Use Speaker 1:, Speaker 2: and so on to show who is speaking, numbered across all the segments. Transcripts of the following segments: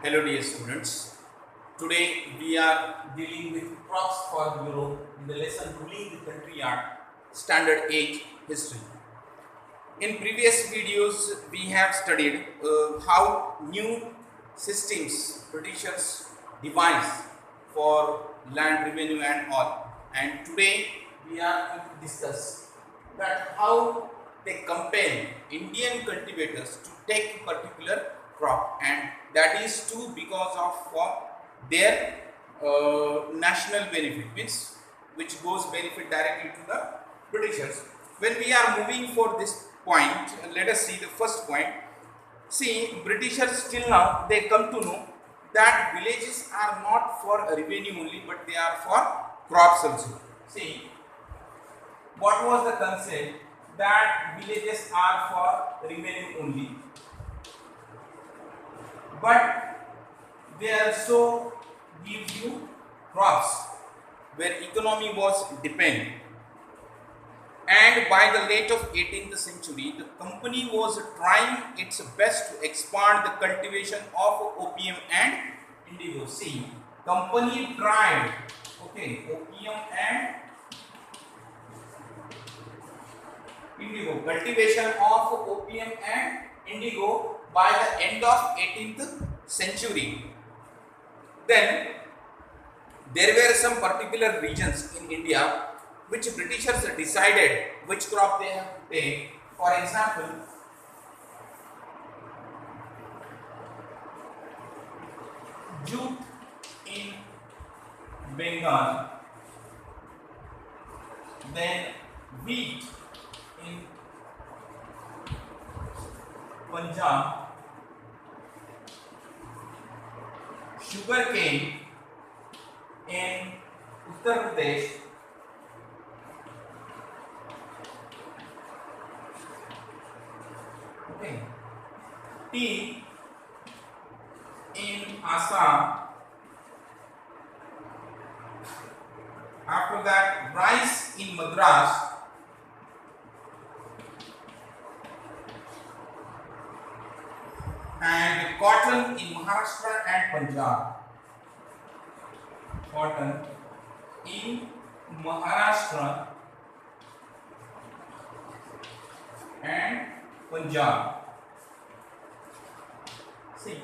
Speaker 1: Hello dear students. Today we are dealing with crops for Europe in the lesson ruling the country art standard 8 history. In previous videos we have studied how new systems Britishers devised for land revenue and all, and today we are going to discuss that how they compel Indian cultivators to take a particular crop, and that is too because of for their national benefit, means which goes benefit directly to the Britishers. When we are moving for this point, let us see the first point. See, Britishers till now they come to know that villages are not for revenue only, but they are for crops also. See, what was the concept that villages are for revenue only, but they also give you crops where economy was depend. And by the late of 18th century, the company was trying its best to expand the cultivation of opium and indigo. See, company tried, okay, opium and indigo, cultivation of opium and indigo by the end of 18th century. Then there were some particular regions in India which Britishers decided which crop they have to take. For example, jute in Bengal, then wheat in Punjab, sugarcane in Uttar Pradesh, okay, tea in Assam, after that rice in Madras, and cotton in Maharashtra and Punjab. Cotton in Maharashtra and Punjab. See,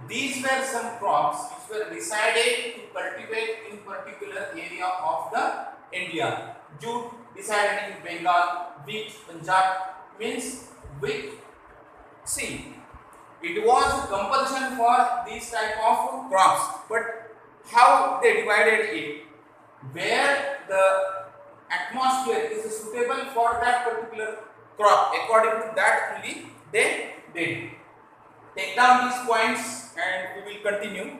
Speaker 1: these were some crops which were decided to cultivate in particular area of the India. Jute decided in Bengal, wheat Punjab, means wheat. See, it was compulsion for these type of crops, but how they divided it, where the atmosphere is suitable for that particular crop, according to that only they did. Take down these points and we will continue.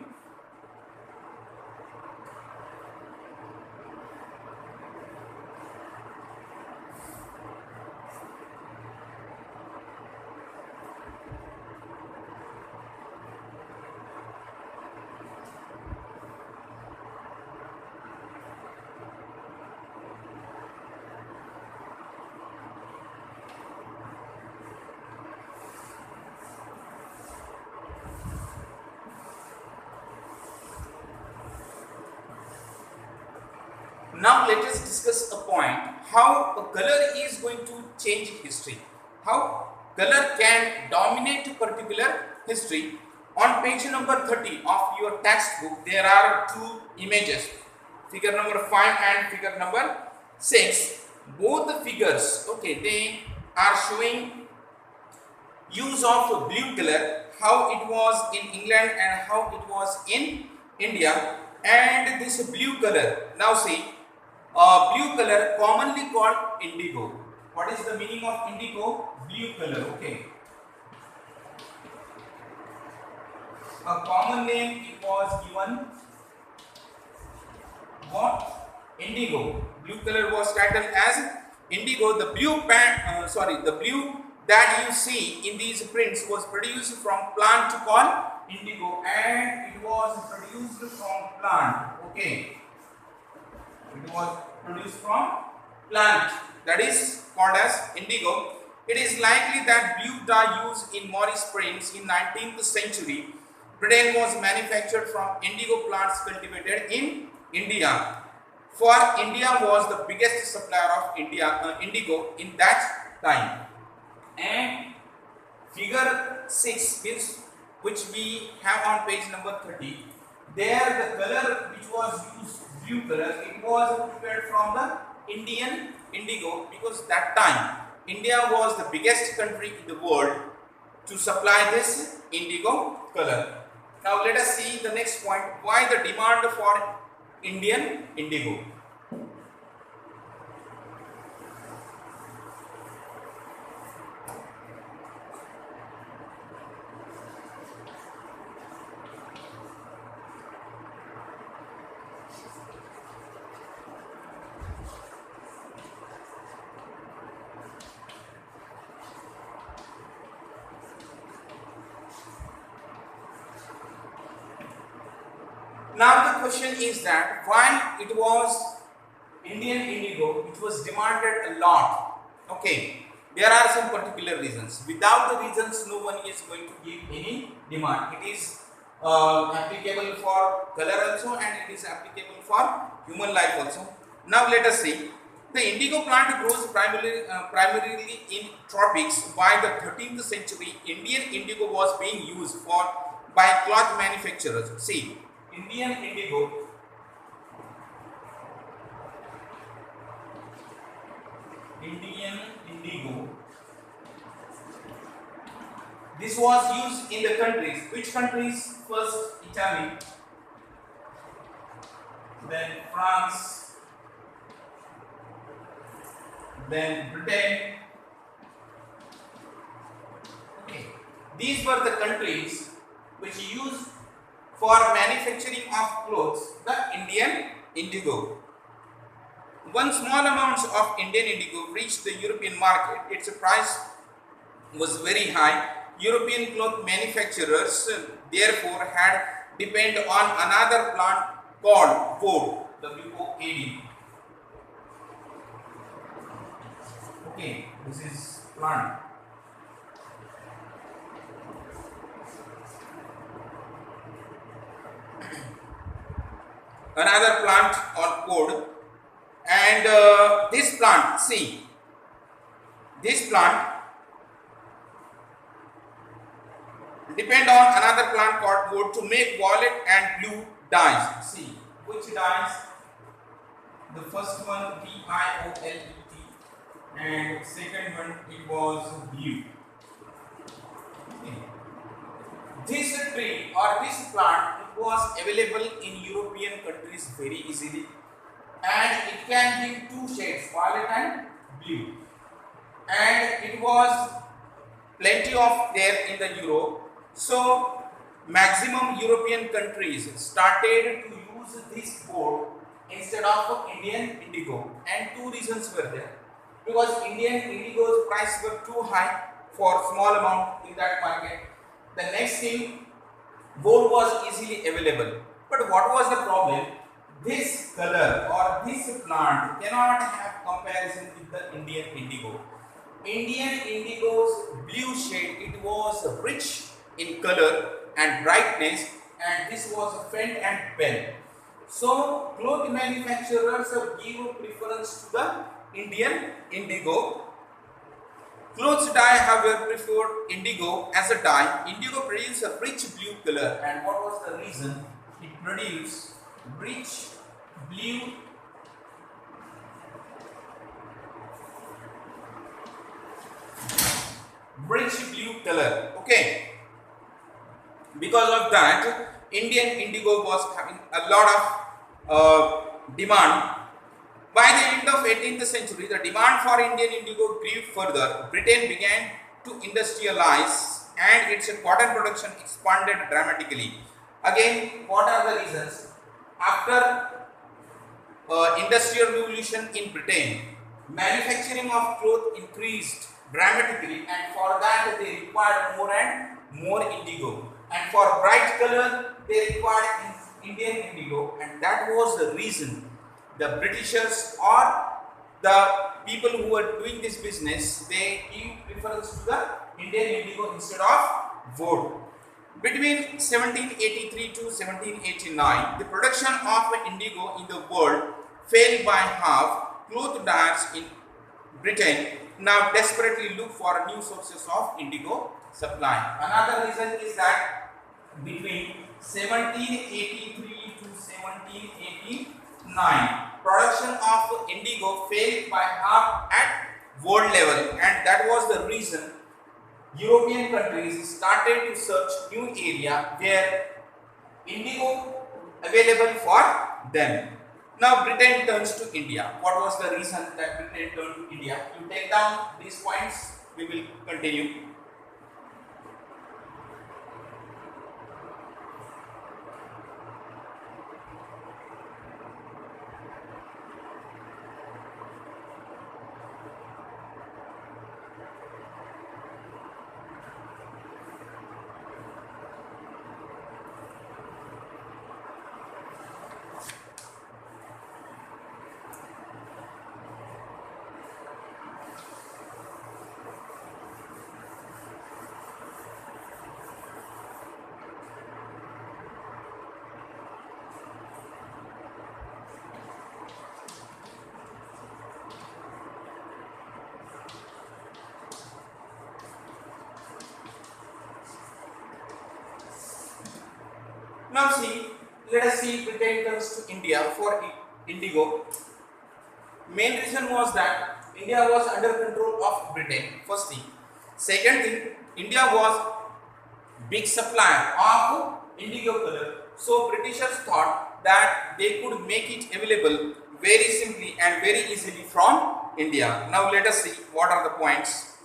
Speaker 1: Now let us discuss a point how a color is going to change history. How color can dominate a particular history. On page number 30 of your textbook, there are two images, figure number 5 and figure number 6. Both the figures, okay, they are showing use of blue color, how it was in England and how it was in India. And this blue color, now see, blue color commonly called indigo. What is the meaning of indigo? Blue color, okay. A common name it was given what? Indigo. Blue color was titled as indigo. The blue the blue that you see in these prints was produced from plant called indigo, and it was produced from plant. Okay, it was produced from plant that is called as indigo. It is likely that blue dye used in Morris Prints in 19th century Britain was manufactured from indigo plants cultivated in India. For India was the biggest supplier of indigo in that time. And figure 6 means which we have on page number 30. There the color which was used, blue color, it was prepared from the Indian indigo, because that time India was the biggest country in the world to supply this indigo color. Now let us see the next point, why the demand for Indian indigo. Now the question is that why it was Indian indigo which was demanded a lot. Okay, there are some particular reasons. Without the reasons, no one is going to give any demand. It is applicable for color also, and it is applicable for human life also. Now let us see. The indigo plant grows primarily in tropics. By the 13th century, Indian indigo was being used by cloth manufacturers. See, Indian indigo this was used in the countries. Which countries? First Italy, then France, then Britain. Okay, these were the countries which used for manufacturing of clothes the Indian indigo. When small amounts of Indian indigo reached the European market, its price was very high. European cloth manufacturers therefore had depend on another plant called woad, W-O-A-D. Okay, this is plant. Another plant or wood, and this plant, see, this plant depend on another plant called wood to make violet and blue dyes. See, which dyes? The first one V-I-O-L-E-T, and second one it was blue. Okay. This tree or this plant was available in European countries very easily, and it can give two shades, violet and blue, and it was plenty of there in the Europe. So maximum European countries started to use this wood instead of Indian indigo, and two reasons were there. Because Indian indigo's price were too high for small amount in that market. The next thing, wood was easily available. But what was the problem? This color or this plant cannot have comparison with the Indian indigo. Indian indigo's blue shade, it was rich in color and brightness, and this was faint and pale. So cloth manufacturers give preference to the Indian indigo. Clothes dye, however, preferred indigo as a dye. Indigo produced a rich blue color, and what was the reason? It produced rich blue color. Okay, because of that, Indian indigo was having a lot of demand. By the end of 18th century, the demand for Indian indigo grew further. Britain began to industrialize, and its cotton production expanded dramatically. Again, what are the reasons? After industrial revolution in Britain, manufacturing of cloth increased dramatically, and for that they required more and more indigo, and for bright color they required Indian indigo, and that was the reason the Britishers or the people who were doing this business, they give preference to the Indian indigo instead of wood. Between 1783 to 1789, the production of indigo in the world fell by half. Cloth dyers in Britain now desperately look for new sources of indigo supply. Another reason is that between 1783 to 1789, production of indigo fell by half at world level, and that was the reason European countries started to search new area where indigo available for them. Now Britain turns to India. What was the reason that Britain turned to India? You take down these points, we will continue. Now let us see Britain turns to India for indigo. Main reason was that India was under control of Britain, first thing. Second thing, India was big supplier of indigo color. So Britishers thought that they could make it available very simply and very easily from India. Now let us see what are the points.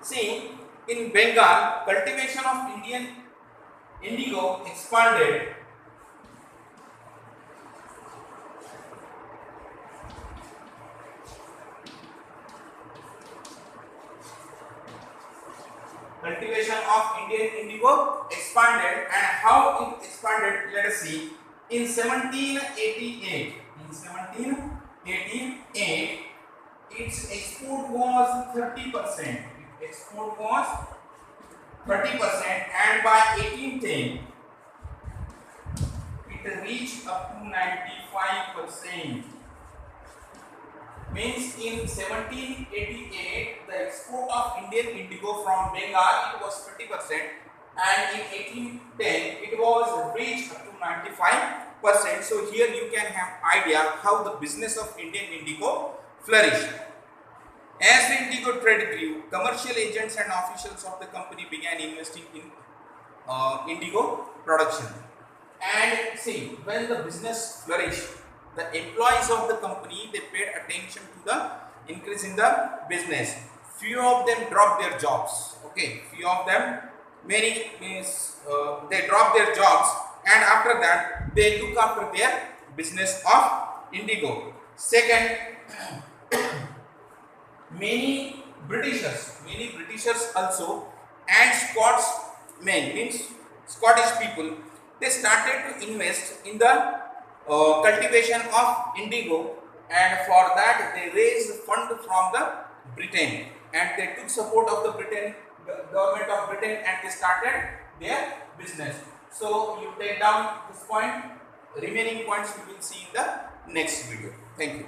Speaker 1: See, in Bengal, cultivation of Indian indigo expanded. Cultivation of Indian indigo expanded, and how it expanded, let us see. In 1788, its export was 30%. Export was 30%, and by 1810 it reached up to 95%. Means in 1788 the export of Indian indigo from Bengal, it was 30%, and in 1810 it was reached up to 95%. So here you can have idea how the business of Indian indigo flourished. As the indigo trade grew, commercial agents and officials of the company began investing in indigo production. And see, when the business flourished, the employees of the company, they paid attention to the increase in the business. Few of them dropped their jobs. Okay, few of them, many means they dropped their jobs, and after that they look after their business of indigo. Second, many Britishers also, and Scotsmen, means Scottish people, they started to invest in the cultivation of indigo, and for that they raised fund from the Britain, and they took support of the government of Britain, and they started their business. So you take down this point. Remaining points we will see in the next video. Thank you.